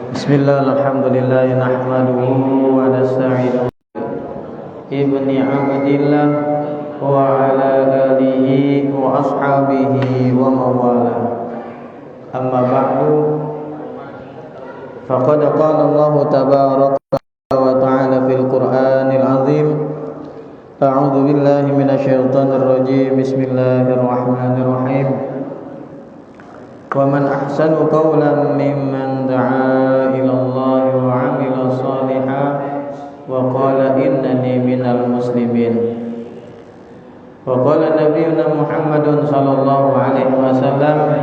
Bismillah, alhamdulillah, nahmaduhu wa nasta'inuhu ibni abdillah wa ala alihi wa ashabihi wa mawala. Amma ba'du, faqad qala Allah tabaraka wa ta'ala fil Qur'anil azim. A'udzu billahi minasyaitonir rajim. Bismillahirrahmanirrahim. Wa man ahsanu qawlan mimman da'a ila Allah wa 'amila shalihan wa qala innani minal muslimin. Wa qala nabiyyuna Muhammadun sallallahu alaihi wasallam,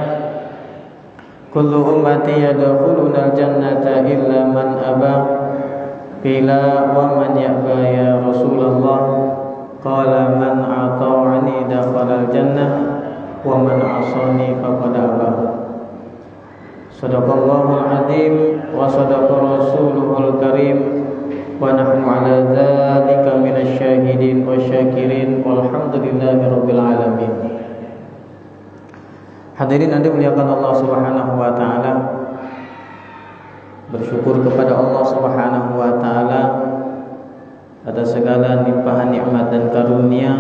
kullu ummati yadkhuluna al-jannata illa man aba. Qila wa man ya'ba ya Rasulullah? Qala man ata'ani dakhala al-jannah wa man 'asani faqad aba. Shadaqallahul azim wa shadaqa rasuluhul karim wa nahnu ala dzalika minasy syahidin wasyakirin walhamdulillahi rabbil alamin. Hadirin yang dimuliakan Allah Subhanahu wa taala, bersyukur kepada Allah Subhanahu wa taala atas segala limpahan nikmat dan karunia,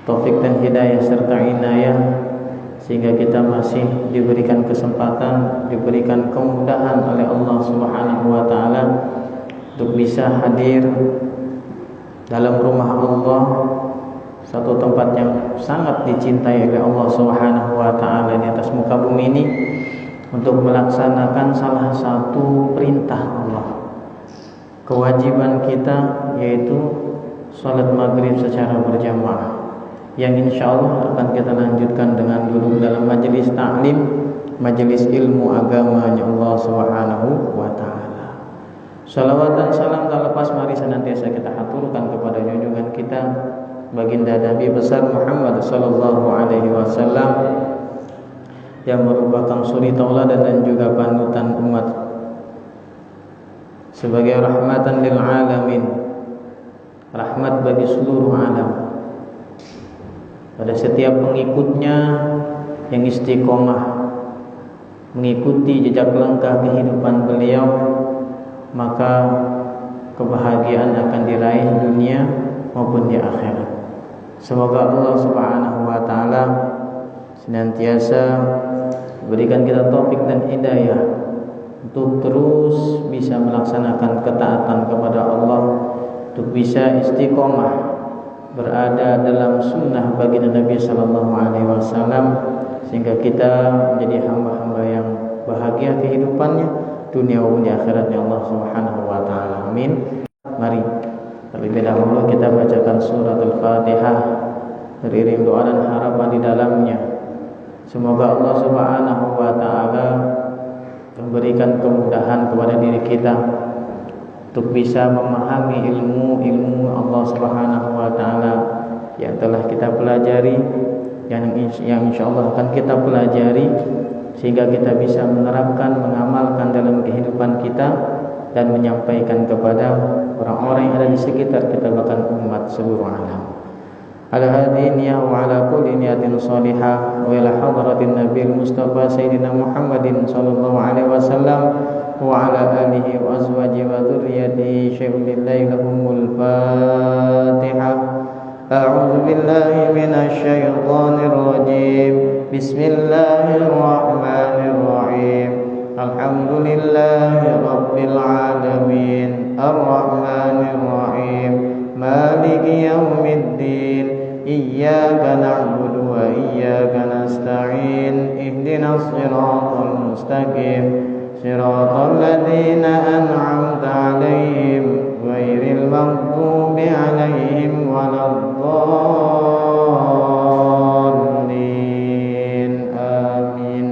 taufik dan hidayah serta inayah, sehingga kita masih diberikan kesempatan, diberikan kemudahan oleh Allah Subhanahu wa taala untuk bisa hadir dalam rumah Allah, satu tempat yang sangat dicintai oleh Allah Subhanahu wa taala di atas muka bumi ini, untuk melaksanakan salah satu perintah Allah, kewajiban kita, yaitu salat maghrib secara berjamaah, yang insya Allah akan kita lanjutkan dengan duduk dalam majelis ta'lim, majelis ilmu agamanya Allah Subhanahu wa ta'ala. Salawat dan salam tak lepas mari senantiasa kita haturkan kepada junjungan kita baginda Nabi besar Muhammad sallallahu alaihi wasallam, yang merupakan suri tauladan dan juga panutan umat, sebagai rahmatan lil alamin, rahmat bagi seluruh alam. Pada setiap pengikutnya yang istiqomah mengikuti jejak langkah kehidupan beliau, maka kebahagiaan akan diraih dunia maupun di akhirat. Semoga Allah Subhanahu wa taala senantiasa berikan kita taufik dan hidayah untuk terus bisa melaksanakan ketaatan kepada Allah, untuk bisa istiqomah berada dalam sunnah baginda Nabi sallallahu alaihi wasallam, sehingga kita menjadi hamba-hamba yang bahagia kehidupannya dunia maupun di akhiratnya Allah Subhanahu wa taala. Amin. Mari terlebih dahulu kita bacakan surat Al-Fatihah, beriring doa dan harapan di dalamnya. Semoga Allah Subhanahu wa taala memberikan kemudahan kepada diri kita untuk bisa memahami ilmu Allah Subhanahu wa taala yang telah kita pelajari, yang insyaallah akan kita pelajari, sehingga kita bisa menerapkan, mengamalkan dalam kehidupan kita dan menyampaikan kepada orang-orang yang ada di sekitar kita, bahkan umat seluruh alam. Ala hadiniyah wa ala kulli niyatin salihah wa ila hadratin nabiyil mustafa sayyidina Muhammadin sallallahu alaihi wasallam wa ala alihi wa azwajihi wa dhurriyyatihi syai'ulillahi lahumul Fatihah. A'udzu billahi minasy syaithanir rajim. Bismillahirrahmanirrahim. Alhamdulillahi rabbil alamin, arrahmanir rahim, maliki yaumiddin. Iyyaka na'budu wa iyyaka nasta'in. Ihdinas siratal mustaqim, siratal ladzina an'amta 'alaihim ghairil maghdubi 'alaihim waladdallin. Amin.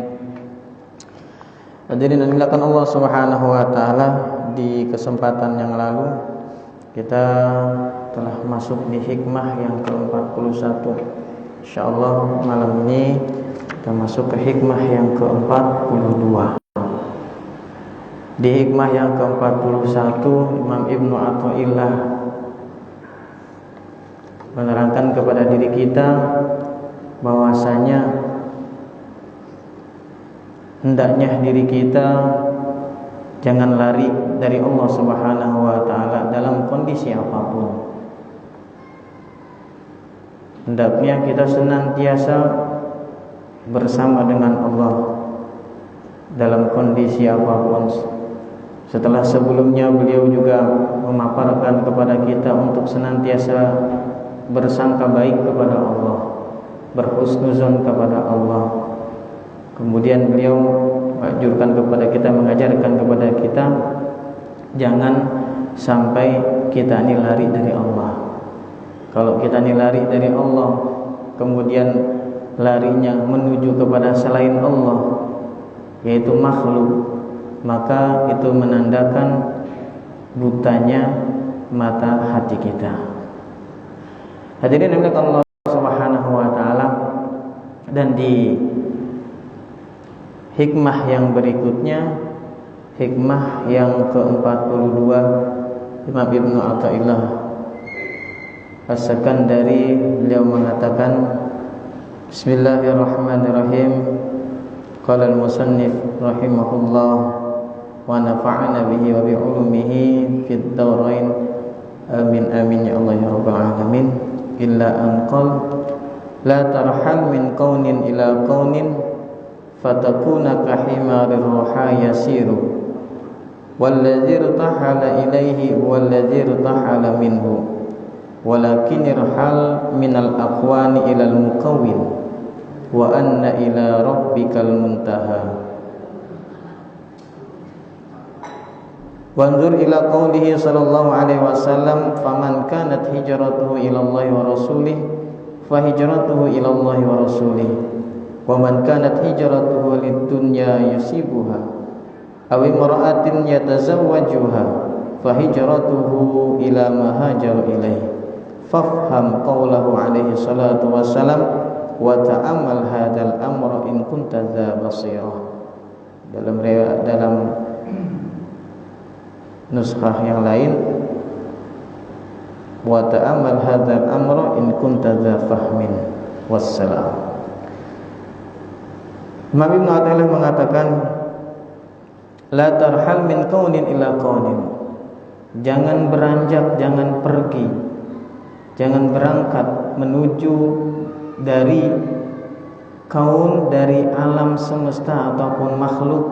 Hadirin yang dimuliakan Allah Subhanahu wa taala, di kesempatan yang lalu kita telah masuk di hikmah yang ke-41. Insyaallah malam ini kita masuk ke hikmah yang ke-42. Di hikmah yang ke-41, Imam Ibnu Athaillah menerangkan kepada diri kita bahwasanya hendaknya diri kita Jangan lari dari Allah Subhanahu wa taala dalam kondisi apapun. Hendaknya kita senantiasa bersama dengan Allah dalam kondisi apapun. Setelah sebelumnya beliau juga memaparkan kepada kita untuk senantiasa bersangka baik kepada Allah, berhusnuzon kepada Allah. Kemudian beliau mengajarkan kepada kita jangan sampai kita ini lari dari Allah. Kalau kita ini lari dari Allah, kemudian larinya menuju kepada selain Allah, yaitu makhluk, maka itu menandakan butanya mata hati kita. Hadirin yang dimuliakan Allah Subhanahu wa taala, dan di hikmah yang berikutnya, hikmah yang ke-42, Imam Ibnu Athaillah As-Sakandari beliau mengatakan, Bismillahirrahmanirrahim. Qala al-musannif rahimahullah wa nafa'ana bihi wa bi ulumihi fid darain amin amin ya Allah ya rabbal alamin. Illa an qala la tarhal min qaunin ila qaunin fatakuna kahimarir ruha yasiru walladzi irtahala ilaihi walladzi irtahala minhu walakin irhal minal aqwani ilal mukawwin wa anna ila rabbikal muntaha. Wanzur ila qawlihi sallallahu alaihi wasallam, faman kanat hijratuhu ila Allah wa rasulih fa hijratuhu ila Allah wa rasulih wa man kanat hijratuhu lid dunya yusibuha aw imra'atin yatazawwajuha fa hijratuhu ila ma hajara ilaihi. Fafham qawlahu alaihi salatu wassalam wa ta'ammal hadzal amra in kunta dza basirah. Dalam nuskah yang lain, wa ta'ammal hadzal amra in kunta dza fahmin. Wassalam. Imam Ibnu Athaillah mengatakan, la tarhal min qaunin ila qaunin. Jangan beranjak, jangan pergi, jangan berangkat menuju dari kaun, dari alam semesta ataupun makhluk,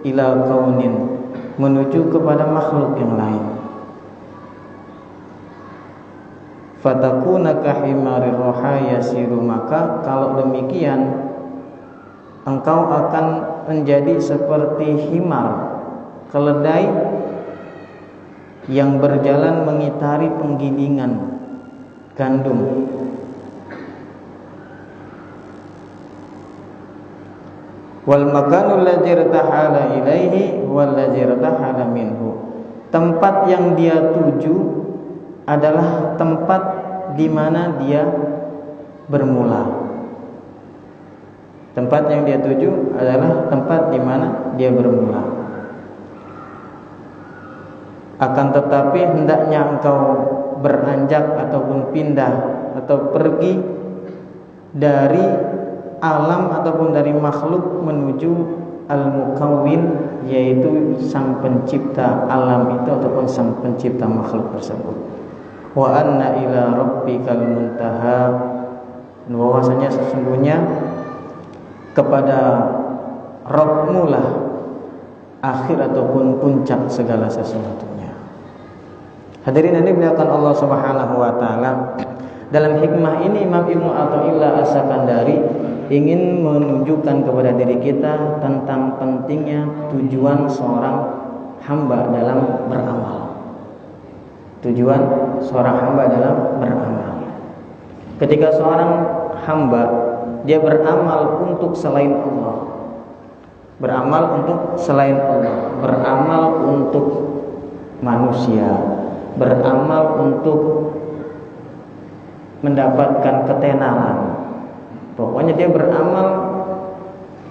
ila kaunin, menuju kepada makhluk yang lain. Fatakuna kahimarir roha yasiru, maka kalau demikian engkau akan menjadi seperti himar, keledai yang berjalan mengitari penggilingan gandum. Wal makanul ladzi irtahala ilaihi wal ladzi irtahala minhu. Tempat yang dia tuju adalah tempat di mana dia bermula. Tempat yang dia tuju adalah tempat di mana dia bermula. Akan tetapi hendaknya engkau beranjak ataupun pindah atau pergi dari alam ataupun dari makhluk menuju al-mukawwin, yaitu sang pencipta alam itu ataupun sang pencipta makhluk tersebut. Wa anna ila rabbikal muntaha, bahwasanya sesungguhnya kepada Rabbmu lah akhir ataupun puncak segala sesuatunya. Hadirin yang dimuliakan Allah Subhanahu wa taala, dalam hikmah ini Imam Ibnu Athaillah As-Sakandari ingin menunjukkan kepada diri kita tentang pentingnya tujuan seorang hamba dalam beramal. Tujuan seorang hamba dalam beramal. Ketika seorang hamba dia beramal untuk selain Allah, beramal untuk selain Allah, beramal untuk manusia, beramal untuk mendapatkan ketenaran. Pokoknya dia beramal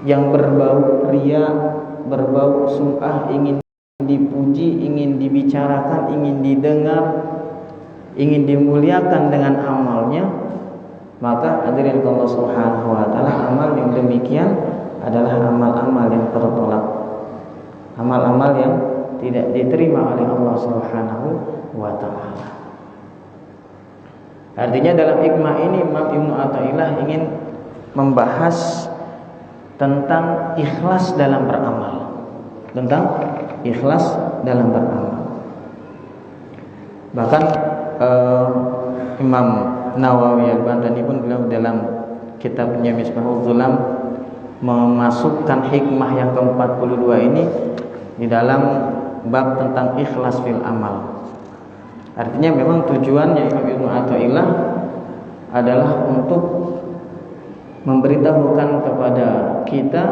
yang berbau riya, berbau sum'ah, ingin dipuji, ingin dibicarakan, ingin didengar, ingin dimuliakan dengan amalnya, maka hadirin Allah Subhanahu wa taala, amal yang demikian adalah amal-amal yang tertolak. amal-amal yang tidak diterima oleh Allah Subhanahu wa taala. Artinya dalam hikmah ini Imam Ibnu Athaillah ingin membahas tentang ikhlas dalam beramal. Tentang ikhlas dalam beramal. Bahkan Imam Nawawi Al-Bantani pun beliau dalam kitabnya Misbahul Zulam memasukkan hikmah yang ke-42 ini di dalam bab tentang ikhlas fil amal. Artinya memang tujuannya Imam Ibnu Athaillah adalah untuk memberitahukan kepada kita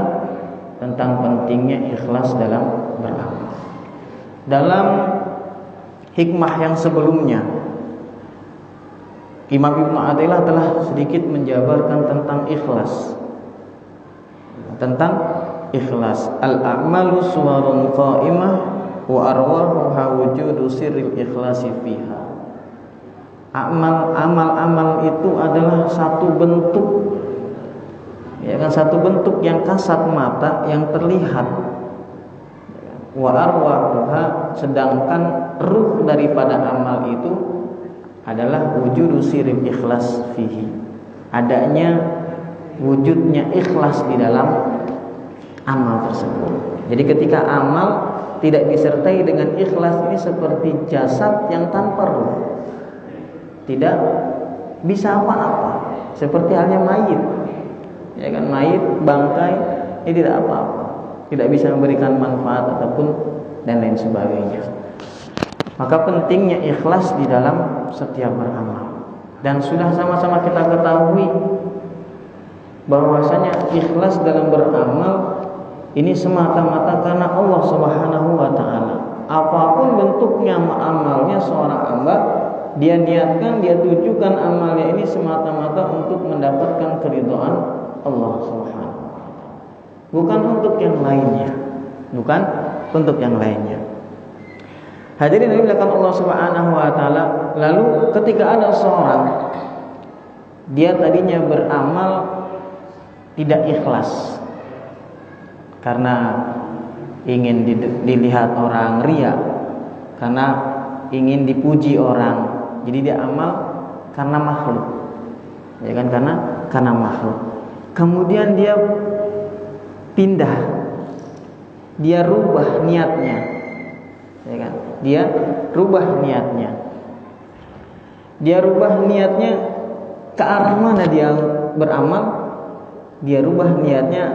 tentang pentingnya ikhlas dalam beramal. Dalam hikmah yang sebelumnya, Imam Ibnu Athaillah telah sedikit menjabarkan tentang ikhlas. Tentang ikhlas. Al-a'malu suwarun qa'imah wa arwahuha wujudu sirril ikhlasi fiha. Amal-amal itu adalah satu bentuk, ya kan, satu bentuk yang kasat mata, yang terlihat. Wa arwahuha, sedangkan ruh daripada amal itu adalah wujudu sirril ikhlas fihi. Adanya wujudnya ikhlas di dalam amal tersebut. Jadi ketika amal tidak disertai dengan ikhlas, ini seperti jasad yang tanpa ruh, tidak bisa apa-apa, seperti halnya mayit, ya kan, mayit, bangkai, ini tidak apa-apa, tidak bisa memberikan manfaat ataupun dan lain sebagainya. Maka pentingnya ikhlas di dalam setiap beramal. Dan sudah sama-sama kita ketahui bahwasanya ikhlas dalam beramal ini semata-mata karena Allah Subhanahu wa taala. Apapun bentuknya amalnya seorang hamba, dia niatkan, dia tujukan amalnya ini semata-mata untuk mendapatkan keridhaan Allah Subhanahu wa taala. Bukan untuk yang lainnya. Bukan untuk yang lainnya. Hadirin yang dimuliakan Allah Subhanahu wa taala, lalu ketika ada seorang dia tadinya beramal tidak ikhlas karena ingin dilihat orang, riya, karena ingin dipuji orang, jadi dia amal karena makhluk, ya kan, karena makhluk. Kemudian dia pindah, dia rubah niatnya, ya kan, dia rubah niatnya, ke arah mana dia beramal. Dia rubah niatnya,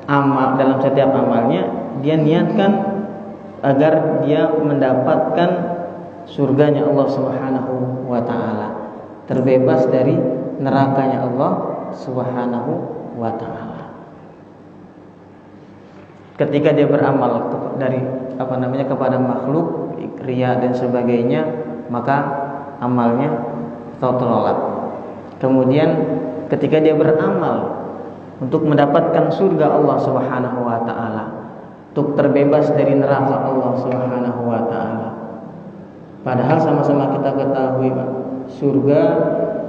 amal dalam setiap amalnya dia niatkan agar dia mendapatkan surganya Allah Subhanahu wa taala, terbebas dari nerakanya Allah Subhanahu wa taala. Ketika dia beramal dari kepada makhluk, riya dan sebagainya, maka amalnya tertolak. Kemudian ketika dia beramal untuk mendapatkan surga Allah Subhanahu wa taala, untuk terbebas dari neraka Allah Subhanahu wa taala. Padahal sama-sama kita ketahui, Pak, surga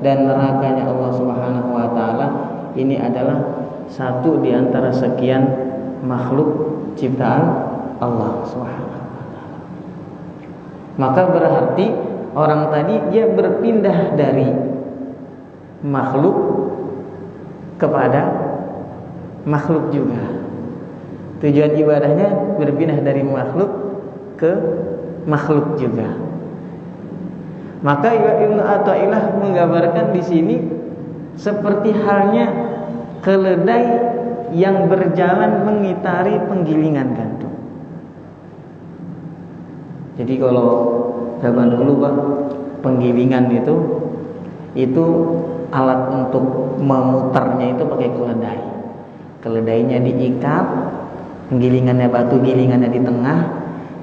dan nerakanya Allah Subhanahu wa taala ini adalah satu di antara sekian makhluk ciptaan Allah Subhanahu wa taala. Maka berarti orang tadi dia berpindah dari makhluk kepada makhluk juga. Tujuan ibadahnya berpindah dari makhluk ke makhluk juga. Maka Ibnu Athaillah menggambarkan di sini seperti halnya keledai yang berjalan mengitari penggilingan gantung. Jadi kalau zaman dulu, Pak, penggilingan itu alat untuk memutarnya itu pakai keledai. Keledainya diikat, penggilingannya, batu gilingannya di tengah,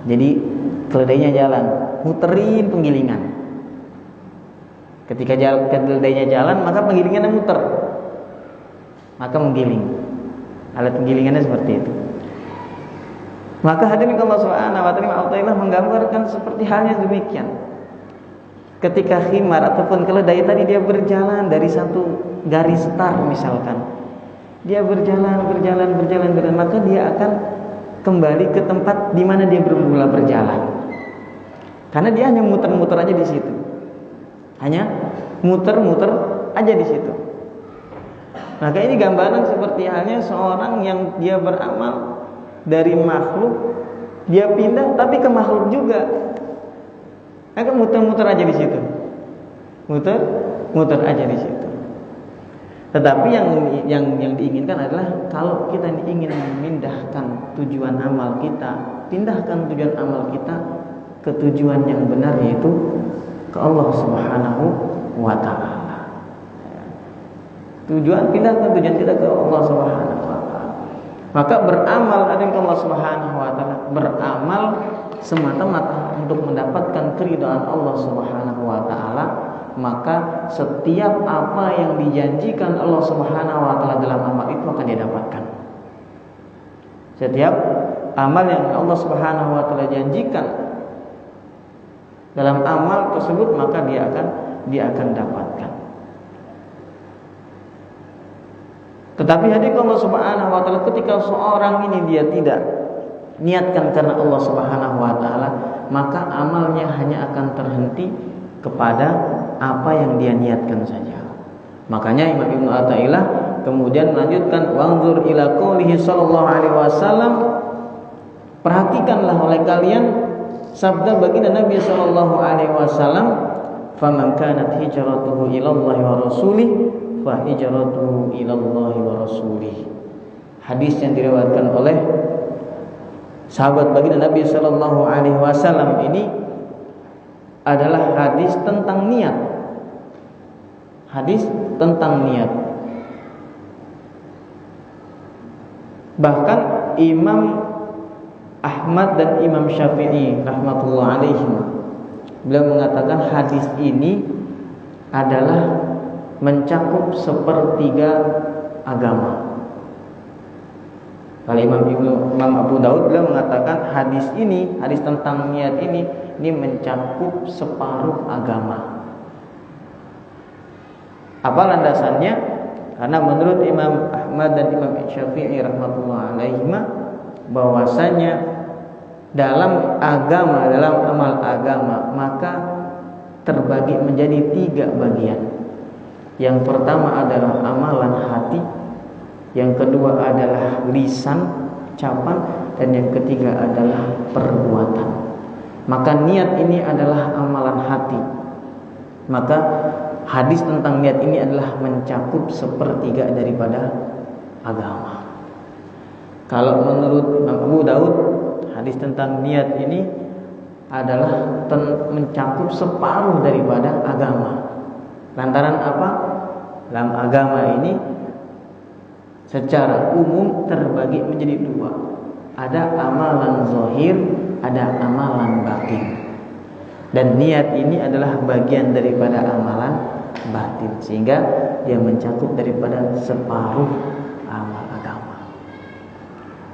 jadi keledainya jalan, muterin penggilingan. Ketika keledainya jalan, maka penggilingannya muter, maka menggiling. Alat penggilingannya seperti itu. Maka hadirin Allah Subhanahu wa taala menggambarkan seperti halnya demikian. Ketika khimar ataupun keledai tadi dia berjalan dari satu garis start misalkan, dia berjalan, maka dia akan kembali ke tempat di mana dia bermula berjalan. Karena dia hanya muter-muter aja di situ. Hanya muter-muter aja di situ. Maka ini gambaran seperti halnya seorang yang dia beramal dari makhluk, dia pindah tapi ke makhluk juga. Maka muter-muter aja di situ. Muter aja di situ. Tetapi yang diinginkan adalah kalau kita ingin memindahkan tujuan amal kita, pindahkan tujuan amal kita ke tujuan yang benar, yaitu ke Allah Subhanahu wa taala. Pindahkan tujuan kita ke Allah Subhanahu wa taala. Maka beramal ada ke Allah Subhanahu wa taala, beramal semata-mata untuk mendapatkan keridhaan Allah Subhanahu wa taala, maka setiap apa yang dijanjikan Allah Subhanahu wa taala dalam amal itu akan didapatkan. Setiap amal yang Allah Subhanahu wa taala janjikan dalam amal tersebut, maka dia akan dapatkan. Tetapi hadir Allah Subhanahu wa taala, ketika seorang ini dia tidak niatkan karena Allah Subhanahu wa taala, maka amalnya hanya akan terhenti kepada apa yang dia niatkan saja. Makanya Imam Ibnu Athaillah kemudian melanjutkan, wanzur ila qoulihi sallallahu alaihi wasallam, perhatikanlah oleh kalian sabda baginda Nabi sallallahu alaihi wasallam, faman kanat hijratuhu ila Allah wa rasulih fa hijratuhu ila Allah wa rasulih. Hadis yang diriwayatkan oleh sahabat baginda Nabi sallallahu alaihi wasallam ini adalah hadis tentang niat. Hadis tentang niat. Bahkan Imam Ahmad dan Imam Syafi'i rahmatullah alaihim, beliau mengatakan hadis ini adalah mencakup sepertiga agama. Kalau Imam Abu Daud beliau mengatakan hadis tentang niat ini mencakup separuh agama. Apa landasannya? Karena menurut Imam Ahmad dan Imam Syafi'i rahmatullah alaihim, bahwasanya dalam agama, dalam amal agama, maka terbagi menjadi 3 bagian. Yang pertama adalah amalan hati, yang kedua adalah lisan, ucapan, dan yang ketiga adalah perbuatan. Maka niat ini adalah amalan hati. Maka hadis tentang niat ini adalah mencakup sepertiga daripada agama. Kalau menurut Imam Abu Daud, hadis tentang niat ini adalah mencakup separuh daripada agama. Lantaran apa? Dalam agama ini secara umum terbagi menjadi 2. Ada amalan zahir, ada amalan batin. Dan niat ini adalah bagian daripada amalan batin, sehingga dia mencakup daripada separuh amal agama.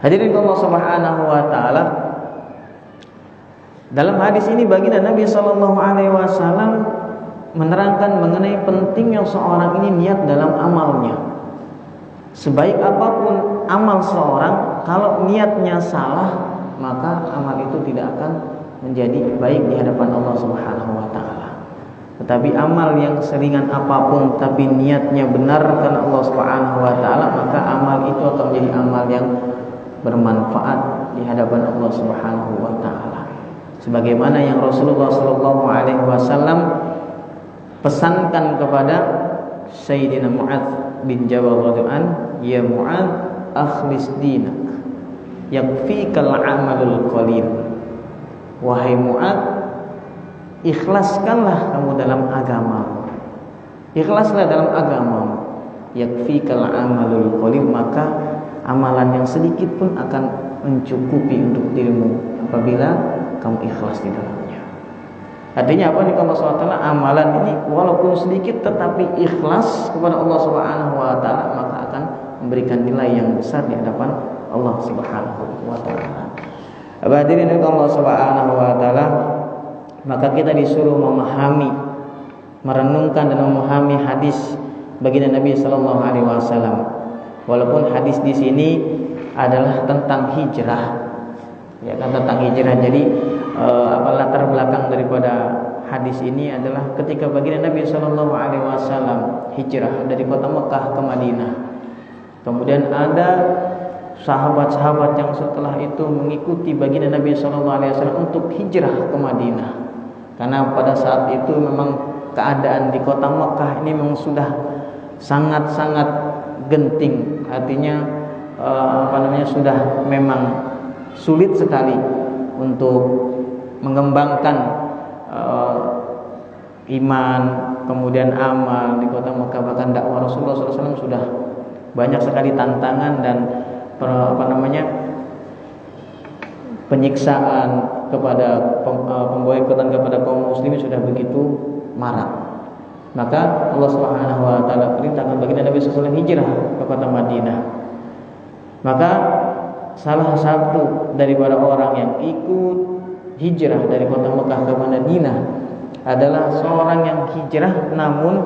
Hadirin Allah Subhanahu wa taala, dalam hadis ini baginda Nabi sallallahu alaihi wasallam menerangkan mengenai pentingnya seorang ini niat dalam amalnya. Sebaik apapun amal seorang, kalau niatnya salah, maka amal itu tidak akan menjadi baik di hadapan Allah Subhanahu wa taala. Tetapi amal yang seringan apapun tapi niatnya benar karena Allah Subhanahu wa taala, maka amal itu akan menjadi amal yang bermanfaat di hadapan Allah Subhanahu wa taala. Sebagaimana yang Rasulullah sallallahu alaihi wasallam pesankan kepada Sayyidina Mu'adz bin Jabal radhiyallahu an, ya Mu'adz, akhlis dinak yakfikal amalul qalil. Wahai Mu'adz, ikhlaskanlah kamu dalam agama. Ikhlaslah dalam agama. Yakfikal amalul qalil, maka amalan yang sedikit pun akan mencukupi untuk dirimu apabila kamu ikhlas di dalamnya. Artinya apa nih kalau SWT, amalan ini walaupun sedikit tetapi ikhlas kepada Allah Subhanahu wa taala, maka akan memberikan nilai yang besar di hadapan Allah Subhanahu wa taala. Hadirin Allah Subhanahu wa taala, maka kita disuruh memahami, merenungkan dan memahami hadis baginda Nabi sallallahu alaihi wasallam. Walaupun hadis di sini adalah tentang hijrah, Ya kan, tentang hijrah. Jadi latar belakang daripada hadis ini adalah ketika baginda Nabi Shallallahu Alaihi Wasallam hijrah dari kota Mekah ke Madinah. Kemudian ada sahabat-sahabat yang setelah itu mengikuti baginda Nabi Shallallahu Alaihi Wasallam untuk hijrah ke Madinah. Karena pada saat itu memang keadaan di kota Mekah ini memang sudah sangat-sangat genting. Artinya sudah memang sulit sekali untuk mengembangkan iman, kemudian amal di kota Mekah. Bahkan dakwah Rasulullah SAW sudah banyak sekali tantangan dan penyiksaan kepada pemboikotan kepada kaum muslimin sudah begitu marak. Maka Allah Subhanahu wa taala perintahkan baginda Nabi SAW hijrah ke kota Madinah. Maka salah satu daripada orang yang ikut hijrah dari kota Mekah ke Madinah adalah seorang yang hijrah, namun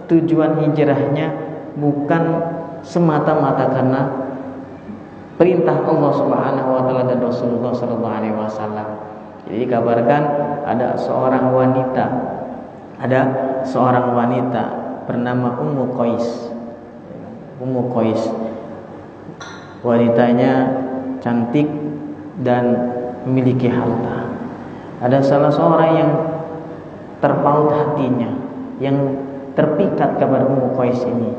tujuan hijrahnya bukan semata-mata karena perintah Allah Subhanahu wa taala dan Rasulullah sallallahu alaihi wasallam. Jadi dikabarkan ada seorang wanita bernama Ummu Qais. Wanitanya cantik dan memiliki harta. Ada salah seorang yang terpaut hatinya, yang terpikat kepada Ummu Qais ini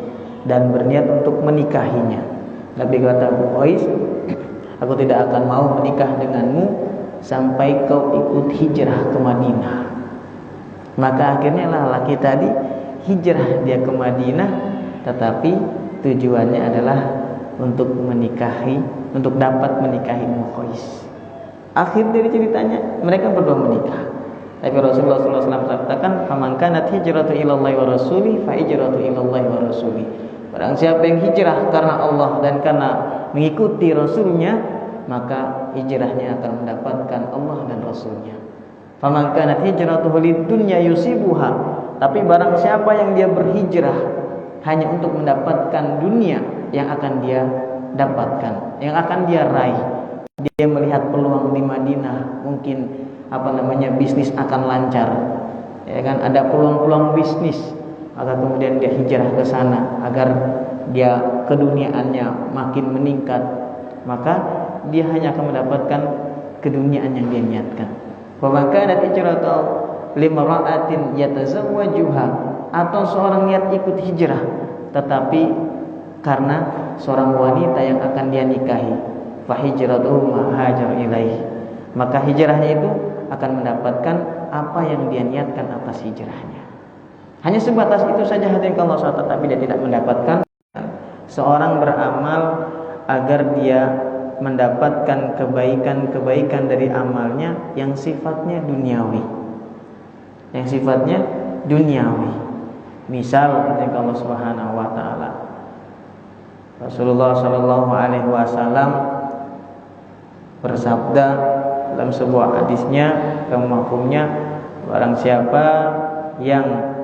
dan berniat untuk menikahinya. Nabi kata, Ummu Qais, aku tidak akan mau menikah denganmu sampai kau ikut hijrah ke Madinah. Maka akhirnya laki tadi hijrah dia ke Madinah, tetapi tujuannya adalah untuk dapat menikahi Ummu Qais. Akhir dari ceritanya mereka berdua menikah. Tapi Rasulullah SAW katakan, "Faman kanat hijratu ilallahi wa rasuli, fa hijratu ilallahi wa rasuli." Barang siapa yang hijrah karena Allah dan karena mengikuti Rasulnya, maka hijrahnya akan mendapatkan Allah dan Rasulnya. Faman kanat hijratuhu lidunya yusibuha. Tapi barang siapa yang dia berhijrah hanya untuk mendapatkan dunia yang akan dia dapatkan, yang akan dia raih. Dia melihat peluang di Madinah, mungkin bisnis akan lancar. Ya kan, ada peluang-peluang bisnis. Maka kemudian dia hijrah ke sana agar dia keduniaannya makin meningkat. Maka dia hanya akan mendapatkan keduniaan yang dia niatkan. Wa makanat hijratu limra'atin yatazawwajuha, atau seorang niat ikut hijrah tetapi karena seorang wanita yang akan dia nikahi, fa hijratuhu ma hajar ilaihi, maka hijrahnya itu akan mendapatkan apa yang dia niatkan atas hijrahnya. Hanya sebatas itu saja hadirin Allah SWT, tapi dia tidak mendapatkan. Seorang beramal agar dia mendapatkan kebaikan-kebaikan dari amalnya yang sifatnya duniawi. Misal ketika Allah Subhanahu wa taala, Rasulullah sallallahu alaihi wasallam bersabda dalam sebuah hadisnya, mafhumnya, barang siapa yang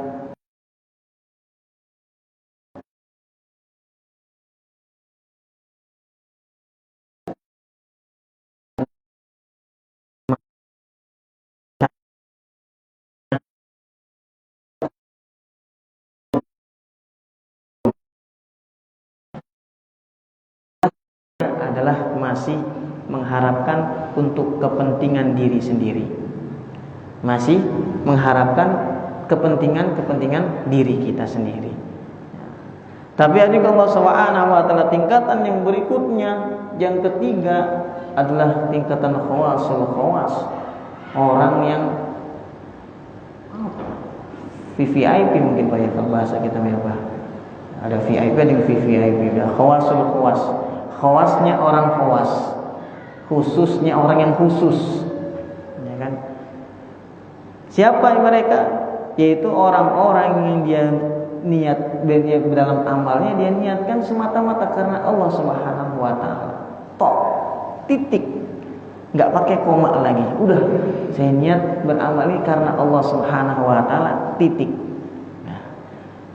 adalah masih mengharapkan untuk kepentingan diri sendiri, masih mengharapkan kepentingan diri kita sendiri. Tapi Allah Subhanahu wa taala tingkatan yang berikutnya, yang ketiga adalah tingkatan khawasul khawas, orang yang VVIP mungkin Pak ya, kalau bahasa kita apa? Ada VIP dan VVIP, ada khawasul khawas. Khawasnya orang khawas, khususnya orang yang khusus, ya kan? Siapa mereka? Yaitu orang-orang yang dia niat dalam amalnya, dia niatkan semata-mata karena Allah Subhanahu wa taala. Tok, titik. Enggak pakai koma lagi. Udah, saya niat beramal ini karena Allah Subhanahu wa taala, titik. Nah,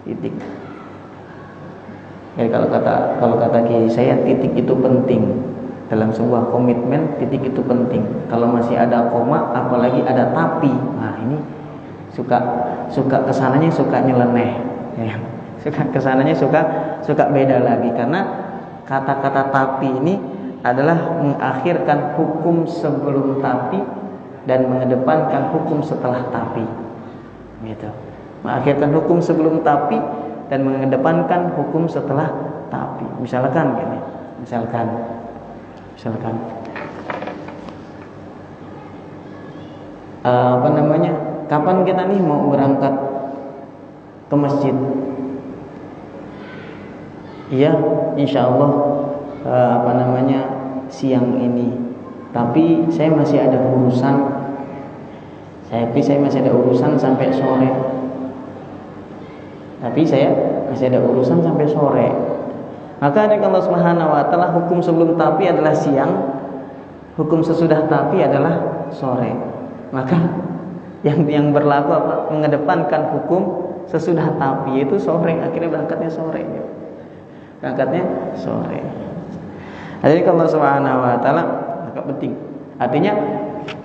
titik. Jadi kalau kata kiai saya, titik itu penting. Dalam sebuah komitmen titik itu penting. Kalau masih ada koma, apalagi ada tapi, nah ini suka kesananya suka nyeleneh, ya. Suka kesananya suka beda lagi, karena kata-kata tapi ini adalah mengakhirkan hukum sebelum tapi dan mengedepankan hukum setelah tapi, gitu. Mengakhirkan hukum sebelum tapi dan mengedepankan hukum setelah tapi. Misalkan gini, misalkan kapan kita nih mau berangkat ke masjid? Iya, insya Allah siang ini. Tapi saya masih ada urusan. Saya masih ada urusan sampai sore. Maka dari Allah Subhanahu wa taala, hukum sebelum tapi adalah siang, hukum sesudah tapi adalah sore. Maka yang berlaku apa? Mengedepankan hukum sesudah tapi, yaitu sore. Akhirnya berangkatnya sore. Jadi Allah Subhanahu wa taala agak penting. Artinya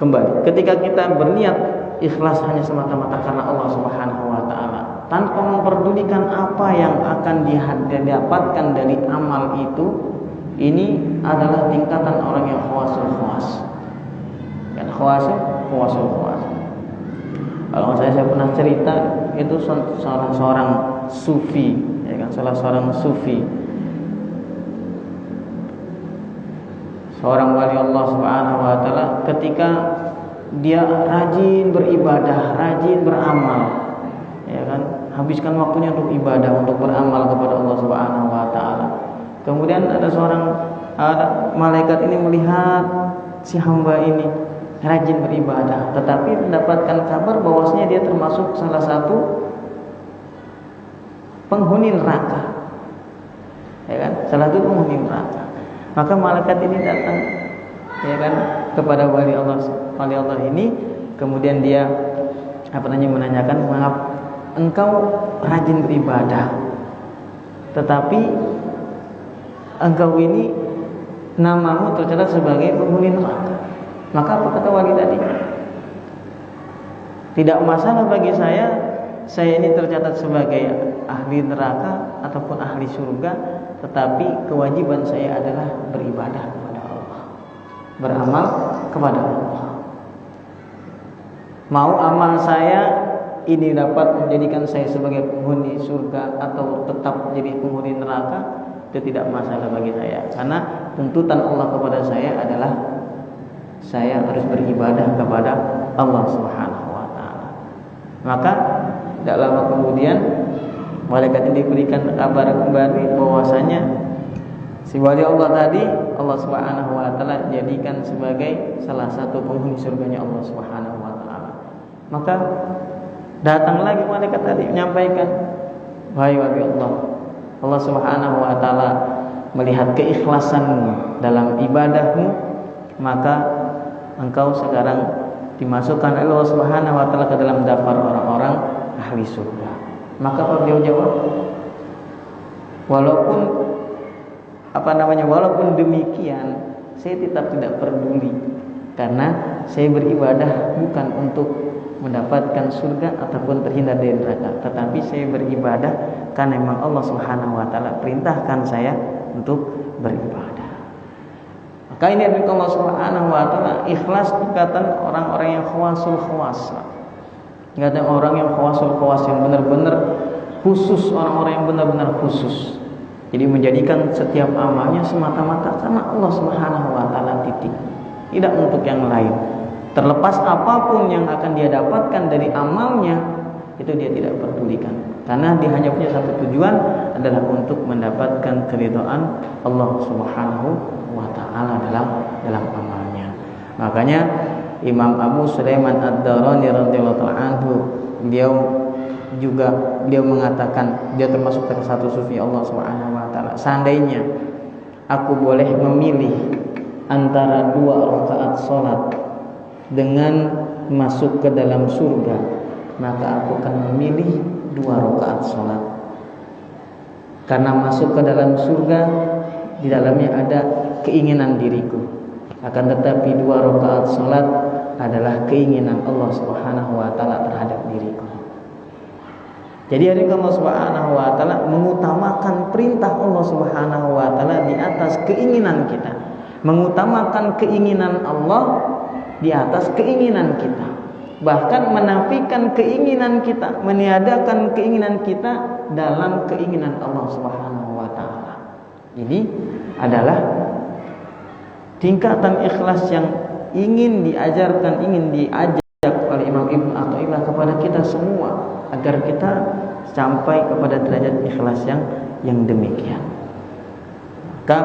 kembali, ketika kita berniat ikhlas hanya semata-mata karena Allah Subhanahu wa taala, tanpa memperdulikan apa yang akan didapatkan dari amal itu, ini adalah tingkatan orang yang khawasul khawas. Kan khawasul khawas. Kalau saya pernah cerita, itu seorang sufi, ya kan, seorang sufi, seorang wali Allah Subhanahu wa taala, ketika dia rajin beribadah, rajin beramal, ya kan, habiskan waktunya untuk ibadah, untuk beramal kepada Allah Subhanahu wa taala. Kemudian ada malaikat ini melihat si hamba ini rajin beribadah, tetapi mendapatkan kabar bahwasanya dia termasuk salah satu penghuni neraka. Ya kan? Salah satu penghuni neraka. Maka malaikat ini datang, ya kan, kepada wali Allah ini, kemudian dia menanyakan, "Maaf, engkau rajin beribadah, tetapi engkau ini namamu tercatat sebagai penghuni neraka." Maka apa kata wali tadi? Tidak masalah bagi saya ini tercatat sebagai ahli neraka ataupun ahli surga, tetapi kewajiban saya adalah beribadah kepada Allah, beramal kepada Allah. Mau amal saya ini dapat menjadikan saya sebagai penghuni surga atau tetap jadi penghuni neraka, itu tidak masalah bagi saya, karena tuntutan Allah kepada saya adalah saya harus beribadah kepada Allah Subhanahu wa taala. Maka tidak lama kemudian malaikat ini diberikan kabar kembali bahwasanya si wali Allah tadi, Allah Subhanahu wa taala jadikan sebagai salah satu penghuni surganya Allah Subhanahu wa taala. Maka datang lagi malaikat tadi menyampaikan, "Wahai wali Allah, Allah Subhanahu wa taala melihat keikhlasanmu dalam ibadahmu, maka engkau sekarang dimasukkan oleh Allah Subhanahu wa taala ke dalam daftar orang-orang ahli surga." Maka beliau jawab, walaupun demikian, saya tetap tidak peduli, karena saya beribadah bukan untuk mendapatkan surga ataupun terhindar dari neraka, tetapi saya beribadah karena memang Allah Subhanahu wa taala perintahkan saya untuk beribadah. Maka ini dari Allah Subhanahu wa taala, ikhlas dikatakan orang-orang yang khawasul khawas. Dikatakan orang yang khawasul khawas, yang benar-benar khusus, orang-orang yang benar-benar khusus. Jadi menjadikan setiap amalnya semata-mata karena Allah Subhanahu wa taala, titik. Tidak untuk yang lain. Terlepas apapun yang akan dia dapatkan dari amalnya, itu dia tidak pedulikan. Karena dia hanya punya satu tujuan, adalah untuk mendapatkan keridhaan Allah Subhanahu wa taala dalam amalnya. Makanya Imam Abu Sulaiman Ad-Darani radhiyallahu anhu, beliau mengatakan, dia termasuk salah satu sufi Allah Subhanahu wa taala, seandainya aku boleh memilih antara 2 rakaat salat dengan masuk ke dalam surga, maka aku akan memilih 2 rakaat salat. Karena masuk ke dalam surga, di dalamnya ada keinginan diriku, akan tetapi 2 rakaat salat adalah keinginan Allah Subhanahu wa taala terhadap diriku. Jadi hari Allah Subhanahu wa taala mengutamakan perintah Allah Subhanahu wa taala di atas keinginan kita, mengutamakan keinginan Allah di atas keinginan kita, bahkan menafikan keinginan kita, meniadakan keinginan kita dalam keinginan Allah Subhanahu wa taala. Ini adalah tingkatan ikhlas yang ingin diajarkan, ingin diajak oleh Imam Ibnu Athaillah kepada kita semua, agar kita sampai kepada derajat ikhlas yang demikian. Maka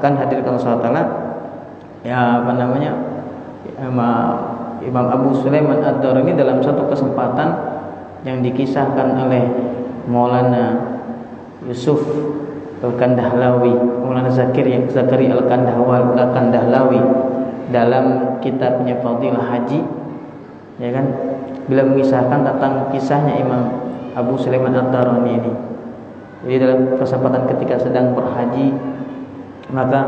akan hadirkan Allah SWT, ya apa namanya, Imam Abu Sulaiman Ad-Darimi dalam satu kesempatan yang dikisahkan oleh Maulana Yusuf Al-Kandahlawi, Maulana Zakaria Al-Kandahlawi dalam kitabnya Fadilah Haji, ya kan, bila mengisahkan tentang kisahnya Imam Abu Sulaiman Ad-Darimi ini. Jadi dalam kesempatan ketika sedang berhaji, maka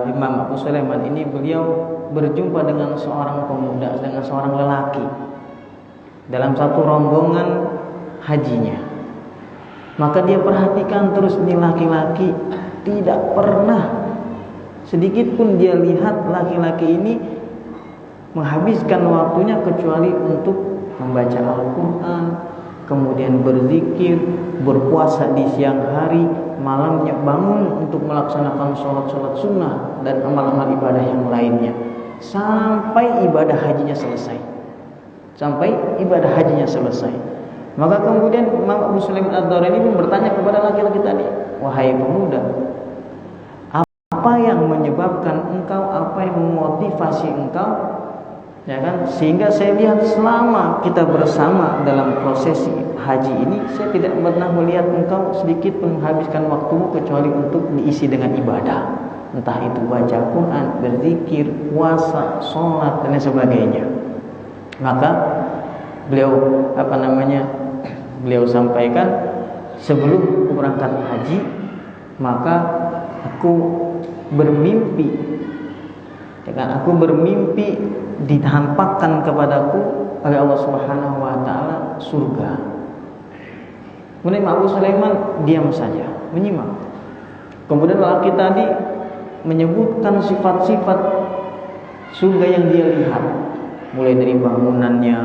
Imam Abu Sulaiman ini beliau berjumpa dengan seorang pemuda, dengan seorang lelaki dalam satu rombongan hajinya. Maka dia perhatikan terus ini laki-laki, tidak pernah sedikit pun dia lihat laki-laki ini menghabiskan waktunya kecuali untuk membaca Al-Quran, kemudian berzikir, berpuasa di siang hari, malamnya bangun untuk melaksanakan sholat-sholat sunnah dan amal-amal ibadah yang lainnya, sampai ibadah hajinya selesai. Maka kemudian Imam Abu Sulaiman Ad-Darimi pun bertanya kepada laki-laki tadi, wahai pemuda, apa yang menyebabkan engkau, apa yang memotivasi engkau, ya kan, sehingga saya lihat selama kita bersama dalam prosesi haji ini, saya tidak pernah melihat engkau sedikit menghabiskan waktumu kecuali untuk diisi dengan ibadah, entah itu baca Quran, berzikir, puasa, sholat dan lain sebagainya. Maka beliau sampaikan, sebelum berangkat haji, maka aku bermimpi, aku bermimpi ditampakkan kepadaku oleh Allah Subhanahu wa taala surga. Kemudian Abu Sulaiman diam saja, menyimak. Kemudian lelaki tadi menyebutkan sifat-sifat surga yang dia lihat, mulai dari bangunannya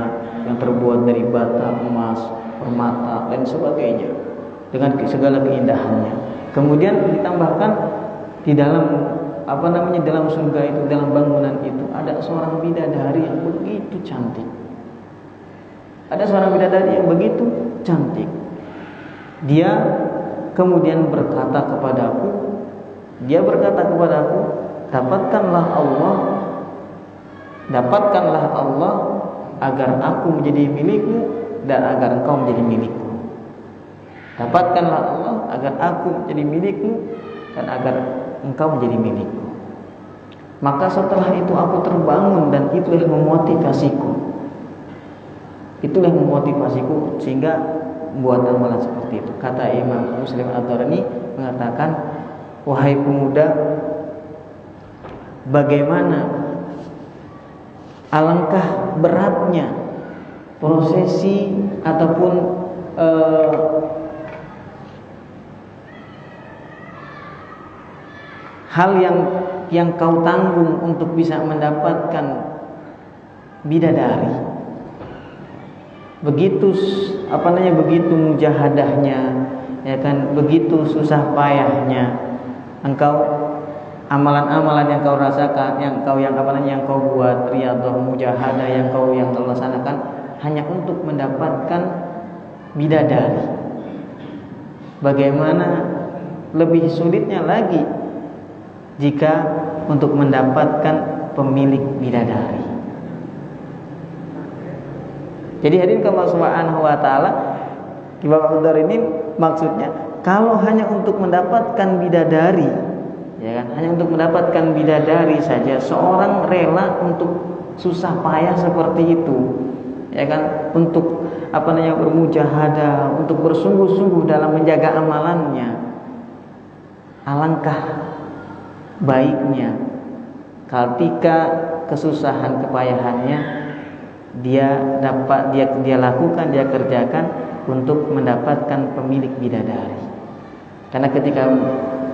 yang terbuat dari bata, emas, permata dan sebagainya, dengan segala keindahannya. Kemudian ditambahkan di dalam dalam surga itu, dalam bangunan itu ada seorang bidadari yang begitu cantik. Dia kemudian berkata kepadaku, dapatkanlah Allah agar aku menjadi milikmu dan agar engkau menjadi milikku. Dapatkanlah Allah agar aku menjadi milikmu dan agar engkau menjadi milikku. Maka setelah itu aku terbangun dan itulah memotivasiku sehingga membuat amalan seperti itu. Kata Imam Muslim Ad-Darimi mengatakan, wahai pemuda, bagaimana alangkah beratnya prosesi ataupun hal yang kau tanggung untuk bisa mendapatkan bidadari. Begitu mujahadahnya, ya kan, begitu susah payahnya engkau, amalan-amalan yang kau rasakan, yang kau buat, riyadhah, mujahadah yang kau laksanakan hanya untuk mendapatkan bidadari. Bagaimana lebih sulitnya lagi jika untuk mendapatkan pemilik bidadari. Jadi hadirin Allah Subhanahu wa taala, Imam Ad-Darimi ini maksudnya kalau hanya untuk mendapatkan bidadari, ya kan, hanya untuk mendapatkan bidadari saja seorang rela untuk susah payah seperti itu, ya kan, untuk bermujahadah, untuk bersungguh-sungguh dalam menjaga amalannya. Alangkah baiknya ketika kesusahan kepayahannya dia lakukan, dia kerjakan untuk mendapatkan pemilik bidadari. Karena ketika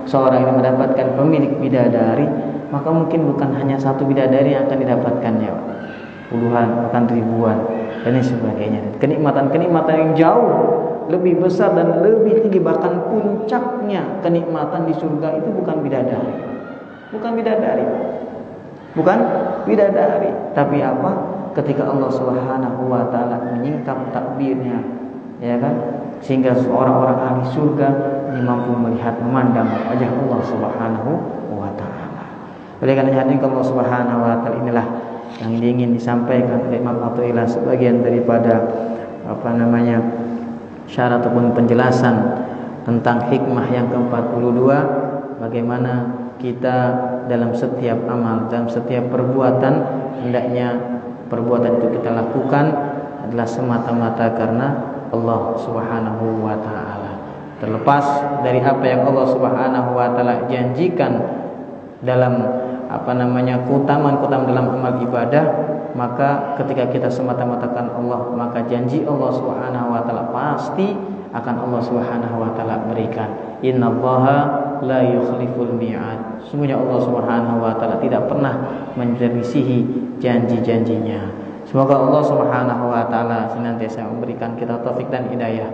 seorang ini mendapatkan pemilik bidadari, maka mungkin bukan hanya satu bidadari yang akan didapatkannya, puluhan, bahkan ribuan, dan sebagainya. Kenikmatan-kenikmatan yang jauh lebih besar dan lebih tinggi, bahkan puncaknya kenikmatan di surga itu bukan bidadari. Bukan bidadari, tapi apa? Ketika Allah Subhanahu wa taala menyingkap takbirnya, ya kan? Sehingga orang-orang ahli surga ini mampu melihat, memandang wajah Allah Subhanahu wa taala. Oleh karena itu Allah Subhanahu wa taala inilah yang ingin disampaikan oleh Imam Athaillah sebagian daripada syarat ataupun penjelasan tentang hikmah yang ke-42, bagaimana kita dalam setiap amal, dalam setiap perbuatan, hendaknya perbuatan itu kita lakukan adalah semata-mata karena Allah Subhanahu wa taala. Terlepas dari apa yang Allah Subhanahu wa taala janjikan dalam keutamaan dalam amal ibadah, maka ketika kita semata-mata karena Allah, maka janji Allah Subhanahu wa taala pasti akan Allah Subhanahu wa taala berikan. Innallaha la yukhliful mi'ad. Sesungguhnya Allah Subhanahu wa taala tidak pernah menyelisihi janji-janjinya. Semoga Allah Subhanahu wa taala senantiasa memberikan kita taufik dan hidayah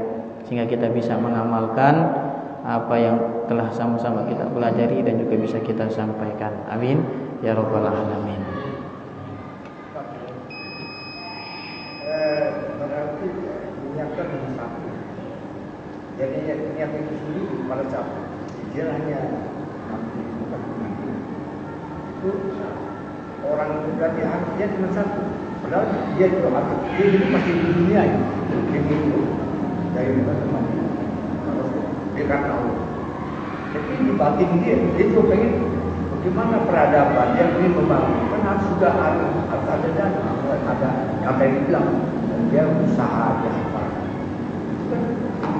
sehingga kita bisa mengamalkan apa yang telah sama-sama kita pelajari dan juga bisa kita sampaikan. Amin ya rabbal alamin. Berarti menyiapkan satu. Jadi niat itu sendiri pada capek. Dia hanya nanti bukan nanti. Itu orang itu berarti dia cuma satu. Padahal dia itu dia itu masih di dunia ini. Dia itu dari teman-teman. Dia karena Allah. Tapi di batin dia juga pengen bagaimana peradaban yang ingin membangun. Kan harus sudah ada dana, ada apa yang dibilang. Dia usaha, dia apa.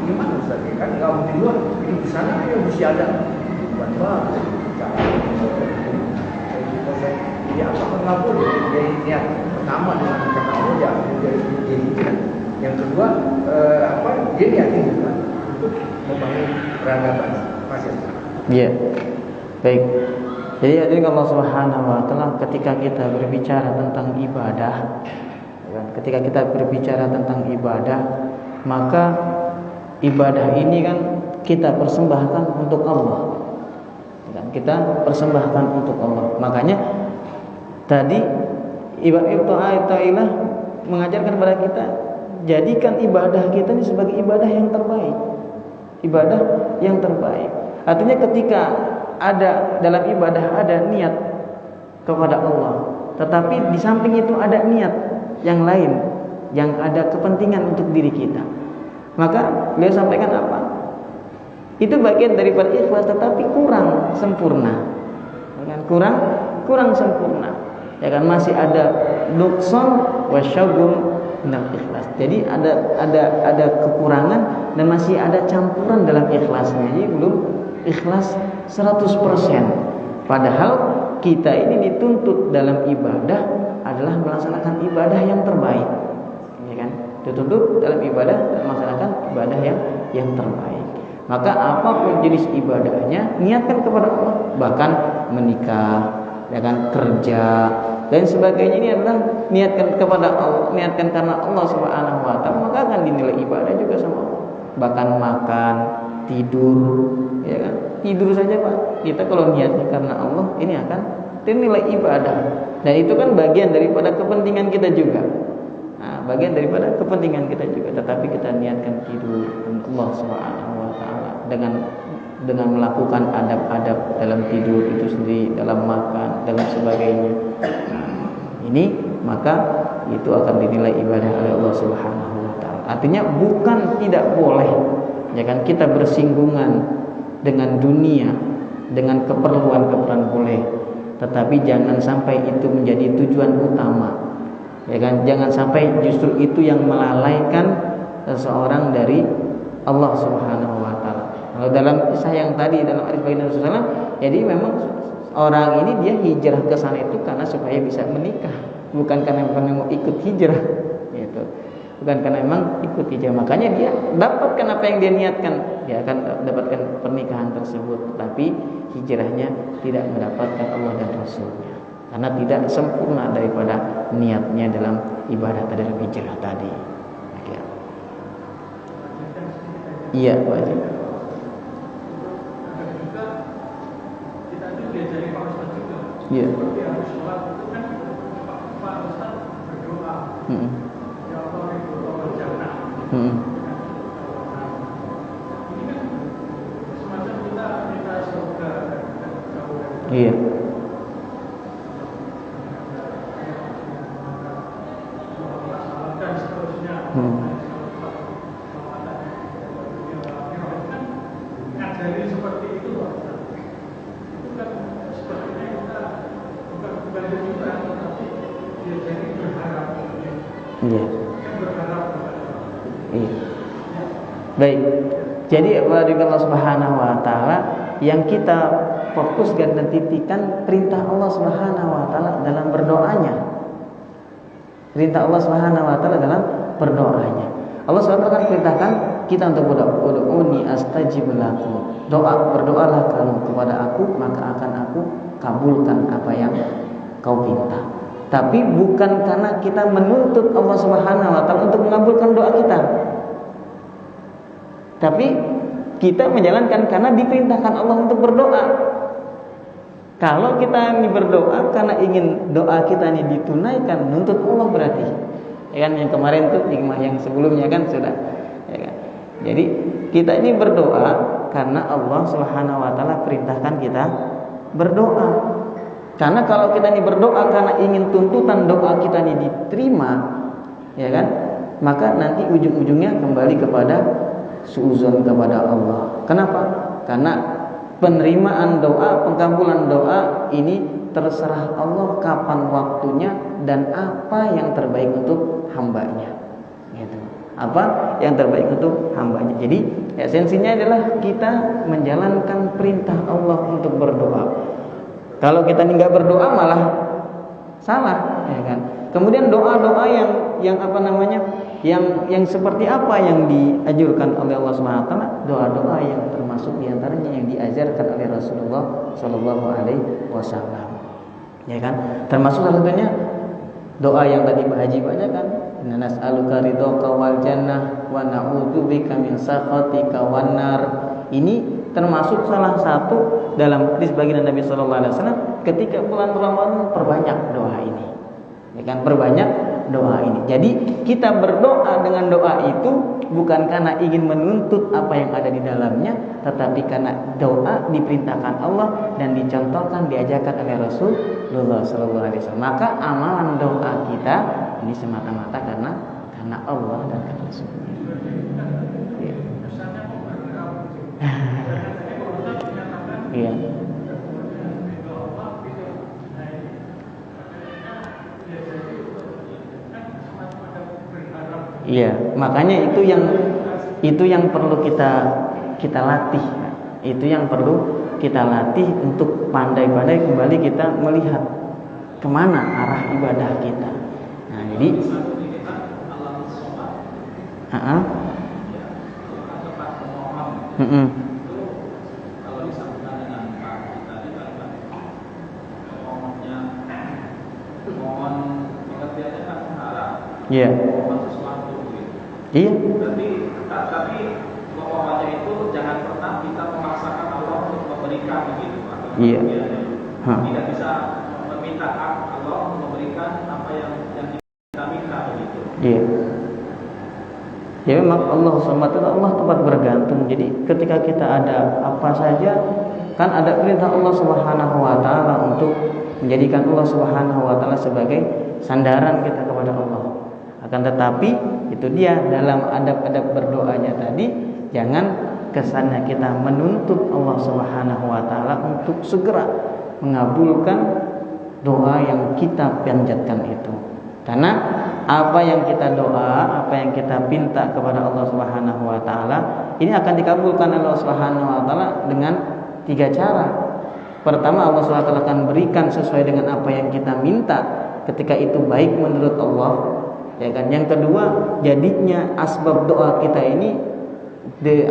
Gimana Ustaz? Kan nggak mau di luar, ini di sana ya mesti ada bukan baru cara jadi apa nggak boleh dia niat pertama dengan karena Allah ya dia hijrah. Yang kedua dia niatin juga untuk membangun peradaban masyarakat. Iya, baik. Jadi Allah Subhanahu wa taala ketika kita berbicara tentang ibadah, maka ibadah ini kan kita persembahkan untuk Allah. Kita persembahkan untuk Allah. Makanya tadi Ibnu Athaillah mengajarkan kepada kita, jadikan ibadah kita ini sebagai ibadah yang terbaik. Ibadah yang terbaik. Artinya ketika ada dalam ibadah ada niat kepada Allah, tetapi di samping itu ada niat yang lain, yang ada kepentingan untuk diri kita, maka beliau sampaikan apa? Itu bagian daripada ikhlas, tetapi kurang sempurna, kurang sempurna, ya kan? Masih ada nuqsan wa syagum minal ikhlas. Jadi ada kekurangan dan masih ada campuran dalam ikhlasnya. Jadi belum ikhlas 100%. Padahal kita ini dituntut dalam ibadah adalah melaksanakan ibadah yang terbaik, ya kan? Dituntut dalam ibadah dan melaksanakan ibadah yang terbaik. Maka apapun jenis ibadahnya, niatkan kepada Allah. Bahkan menikah, ya kan, kerja dan sebagainya, ini adalah niatkan kepada Allah, niatkan karena Allah Subhanahu wa taala, maka akan dinilai ibadah juga sama Allah. Bahkan makan, tidur, ya kan? Tidur saja Pak, kita kalau niatnya karena Allah, ini akan dinilai ibadah. Dan itu kan bagian daripada kepentingan kita juga. Bagian daripada kepentingan kita juga, tetapi kita niatkan tidur Allah Subhanahu wa taala dengan melakukan adab-adab dalam tidur itu sendiri, dalam makan, dalam sebagainya. Ini maka itu akan dinilai ibadah oleh Allah Subhanahu wa taala. Artinya bukan tidak boleh, ya kan, kita bersinggungan dengan dunia, dengan keperluan boleh, tetapi jangan sampai itu menjadi tujuan utama. Ya kan, jangan sampai justru itu yang melalaikan seseorang dari Allah Subhanahu wa taala. Kalau dalam kisah yang tadi dalam hadis baginda Rasulullah, jadi memang orang ini dia hijrah ke sana itu karena supaya bisa menikah, bukan karena memang mau ikut hijrah, gitu. Bukan karena memang ikut hijrah, makanya dia dapatkan apa yang dia niatkan, dia akan dapatkan pernikahan tersebut, tapi hijrahnya tidak mendapatkan Allah dan Rasulnya, karena tidak sempurna daripada niatnya dalam ibadah dalam hijrah tadi. Oke. Iya, Pak Haji. Iya. Iya. Iya. Iya. Baik. Jadi dari Allah Subhanahu wa taala yang kita fokuskan dan titikkan perintah Allah Subhanahu wa taala dalam berdoanya. Perintah Allah Subhanahu wa taala dalam berdoanya. Allah Subhanahu wa taala perintahkan kita untuk berdoa, "Ud'uni astajib lakum." Berdoalah kamu kepada aku, maka akan aku kabulkan apa yang kau pinta. Tapi bukan karena kita menuntut Allah Subhanahu wa taala untuk mengabulkan doa kita. Tapi kita menjalankan karena diperintahkan Allah untuk berdoa. Kalau kita ini berdoa karena ingin doa kita ini ditunaikan, nuntut Allah berarti. Ya kan, yang kemarin tuh yang sebelumnya kan sudah. Ya kan? Jadi kita ini berdoa karena Allah Subhanahu wa taala perintahkan kita berdoa. Karena kalau kita ini berdoa karena ingin tuntutan doa kita ini diterima, ya kan? Maka nanti ujung-ujungnya kembali kepada suudzon kepada Allah. Kenapa? Karena penerimaan doa, pengkabulan doa ini terserah Allah kapan waktunya dan apa yang terbaik untuk hambanya. Gitu. Apa yang terbaik untuk hambanya. Jadi esensinya adalah kita menjalankan perintah Allah untuk berdoa. Kalau kita ini nggak berdoa malah salah, ya kan? Kemudian doa-doa yang apa namanya, yang seperti apa yang dianjurkan oleh Allah Subhanahu wa taala, doa-doa yang termasuk diantaranya yang diajarkan oleh Rasulullah Shallallahu Alaihi Wasallam, ya kan? Termasuk salah satunya doa yang tadi Pak Haji bacakan, Inna nas'aluka ridhoka wal jannah wa na'udzubika min sakhatika wan nar. Ini termasuk salah satu dalam hadis baginda Nabi Sallallahu Alaihi Wasallam ketika bulan Ramadan, perbanyak doa ini, ya kan, perbanyak doa ini. Jadi kita berdoa dengan doa itu bukan karena ingin menuntut apa yang ada di dalamnya, tetapi karena doa diperintahkan Allah dan dicontohkan, diajarkan oleh Rasulullah Sallallahu Alaihi Wasallam. Maka amalan doa kita ini semata-mata karena Allah dan karena Rasulnya. Ya. Iya. Iya, makanya itu yang perlu kita latih. Itu yang perlu kita latih untuk pandai-pandai kembali kita melihat kemana arah ibadah kita. Nah, jadi iya. Iya. Tapi pokoknya itu jangan pernah kita memaksakan Allah untuk memberikan begitu. Iya. Tidak bisa meminta Allah memberikan apa yang kita minta begitu. Iya. Ya memang Allah SWT Allah tempat bergantung. Jadi ketika kita ada apa saja, kan ada perintah Allah Subhanahu wa taala untuk menjadikan Allah Subhanahu wa taala sebagai sandaran kita kepada Allah. Akan tetapi itu dia dalam adab-adab berdoanya tadi, jangan kesannya kita menuntut Allah Subhanahu wa taala untuk segera mengabulkan doa yang kita panjatkan itu. Karena apa yang kita doa, apa yang kita pinta kepada Allah Subhanahu wa taala, ini akan dikabulkan oleh Allah Subhanahu wa taala dengan 3 cara. Pertama, Allah SWT akan berikan sesuai dengan apa yang kita minta ketika itu baik menurut Allah, ya kan. Yang kedua, jadinya asbab doa kita ini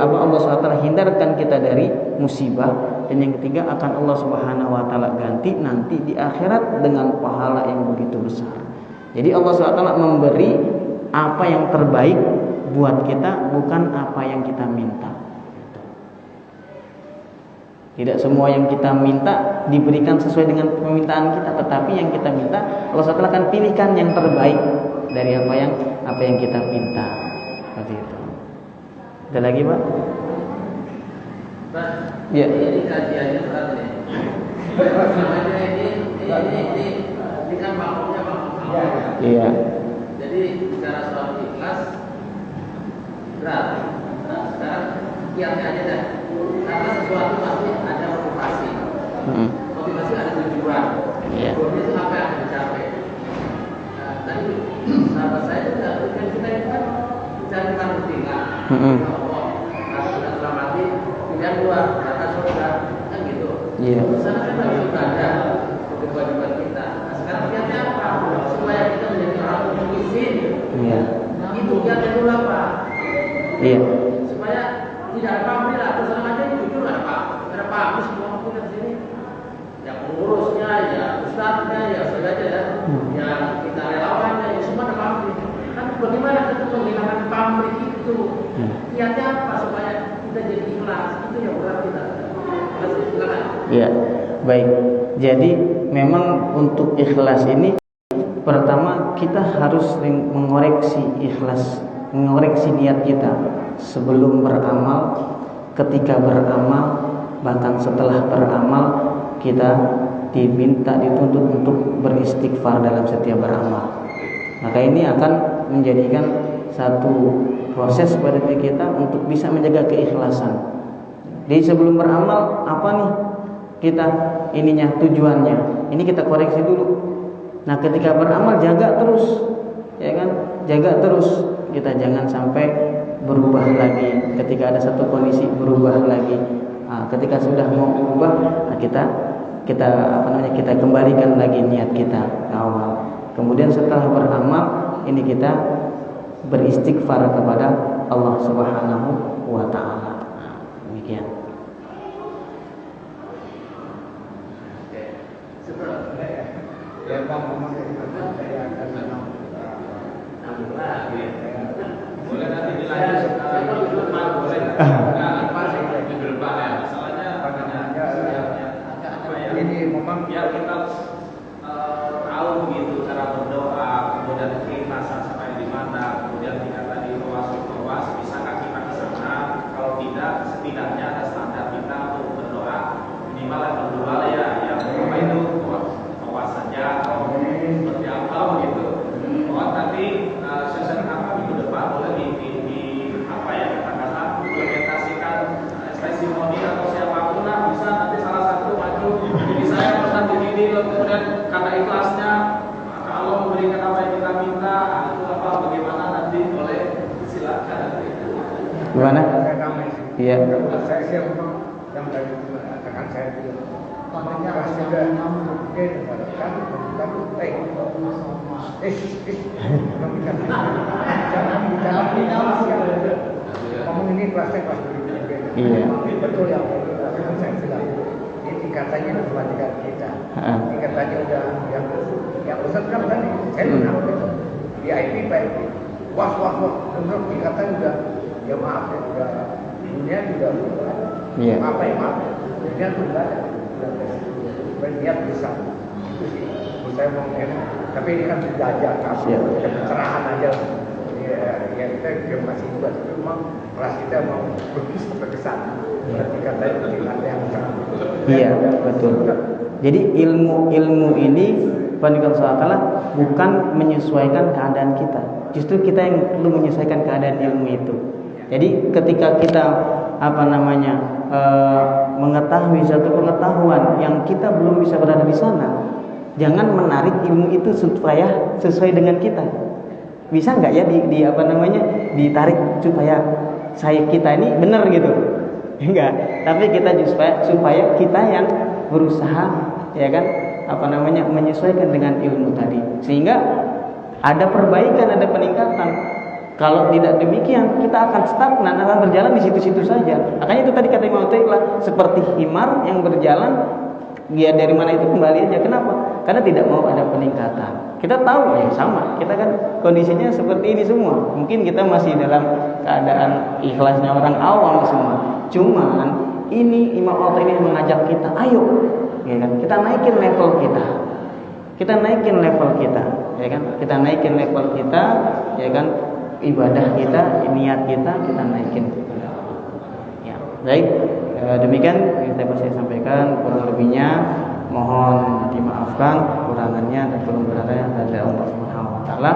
Allah SWT hindarkan kita dari musibah. Dan yang ketiga, akan Allah Subhanahu wa taala ganti nanti di akhirat dengan pahala yang begitu besar. Jadi Allah SWT memberi apa yang terbaik buat kita, bukan apa yang kita minta. Tidak semua yang kita minta diberikan sesuai dengan permintaan kita, tetapi yang kita minta Allah SWT akan pilihkan yang terbaik dari apa yang kita minta. Seperti itu. Ada lagi, Pak? Pak, ya. Ini kajiannya berat nih. Ini kan maklumnya maklum. Iya. Jadi bicara soal ikhlas berat. Nah, sekarang kiatnya aja dah. Karena sesuatu pasti ada motivasi. Motivasi ada tujuan. Iya. Tujuan itu apa yang akan dicapai. Nah, tadi sahabat saya juga kan kita itu kan bicara tentang kepentingan. Allah, kalau kita telah mati, pilihan dua, kata surga, kan gitu. Iya. Sana kan harus ibadah untuk kewajiban kita. Nah, sekarang kiatnya apa? Supaya kita menjadi orang yang izin. Iya. Itu kiatnya dulu apa? Iya. Supaya tidak ada pamrih lah, terus aja jujur ada pamrih semua punya di sini. Yang pengurusnya, ya ustadznya, ya saudara ya, yang kita relawannya, ya semua ada pamrih. Kan bagaimana kita menghilangkan pamrih itu? Kiatnya apa supaya kita jadi ikhlas? Itu yang berat kita. Silakan. Iya, baik. Jadi memang untuk ikhlas ini pertama kita harus mengoreksi ikhlas, mengoreksi niat kita sebelum beramal, ketika beramal, bahkan setelah beramal kita dituntut untuk beristighfar dalam setiap beramal. Maka ini akan menjadikan satu proses pada diri kita untuk bisa menjaga keikhlasan. Jadi sebelum beramal apa nih kita tujuannya? Ini kita koreksi dulu. Nah, ketika beramal jaga terus, ya kan? Jaga terus. Kita jangan sampai berubah lagi. Ketika ada satu kondisi berubah lagi. Nah, ketika sudah mau berubah, nah kita kembalikan lagi niat kita ke awal. Kemudian setelah beramal, ini kita beristighfar kepada Allah Subhanahu wa taala. Nah, demikian. Boleh nanti dilanjut boleh. Masalahnya ini memang biar kita tahu gitu cara berdoa, kemudian keikhlasan sampai di mana, kemudian kita tadi luas bisakah kita ke sana? Kalau tidak, setidaknya ada standar kita untuk berdoa minimal berdoa ya yang apa itu luas saja atau seperti apa begitu. Tapi sesi minggu depan boleh di apa ya katakanlah implementasikan testimoni atau siapapun lah bisa nanti salah satu maju. Jadi saya pernah begini kemudian karena ikhlasnya maka Allah memberikan apa yang kita minta. Itu apa bagaimana nanti boleh silakan. Gimana? Iya. Saya siap yang dari rekan saya bilang. Pasti sudah ngomong ini kelasnya kelas berbeda. Iya. Betul yang saya bilang. Ini tingkatannya dibandingkan kita. Tingkatannya udah yang besar kan tadi. Saya pernah begitu. Di IP Pak. Wah. Terus tingkatannya udah ya maaf ya udah dunia sudah Iya. apa ya maaf. Dunia sudah berniat bisa. Itu sih. Saya mau tapi ini kan belajar kamu pencerahan aja ya kita juga masih buat itu memang kelas kita mau begitu sampai ke sana berarti katanya ada yang sangat iya betul. Jadi ilmu ini Pandikan Allah bukan menyesuaikan keadaan kita, justru kita yang perlu menyesuaikan keadaan ilmu itu. Jadi ketika kita mengetahui satu pengetahuan yang kita belum bisa berada di sana, jangan menarik ilmu itu supaya sesuai dengan kita. Bisa nggak ya ditarik supaya kita ini benar gitu? Enggak. Tapi kita supaya kita yang berusaha ya kan menyesuaikan dengan ilmu tadi, sehingga ada perbaikan, ada peningkatan. Kalau tidak demikian, kita akan stagnan, akan berjalan di situ-situ saja. Makanya itu tadi kata Imam Athaillah, seperti himar yang berjalan, dia dari mana itu kembali aja. Kenapa? Karena tidak mau ada peningkatan. Kita tahu ya sama, kita kan kondisinya seperti ini semua. Mungkin kita masih dalam keadaan ikhlasnya orang awam semua. Cuman ini Imam Athaillah ini mengajak kita, ayo, ya kan? Kita naikin level kita. Kita naikin level kita, ya kan? Kita naikin level kita, ya kan? Ibadah kita, niat kita naikin. Ya, baik. Demikian yang dapat saya sampaikan, kurang lebihnya mohon dimaafkan, kekurangannya dan kelemahannya dari Allah Subhanahu wa taala.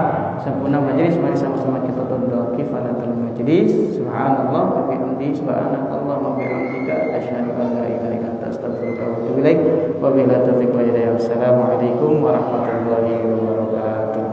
Sempurna majelis, mari sama-sama kita tunduk kifaratul majelis. Subhanallah wa bihamdihi, subhanakallah wa bihamdika, asyhadu an la ilaha illa anta, astaghfiruka wa atubu ilaik. Wa billahi taufiq wal hidayah. Wassalamualaikum warahmatullahi wabarakatuh.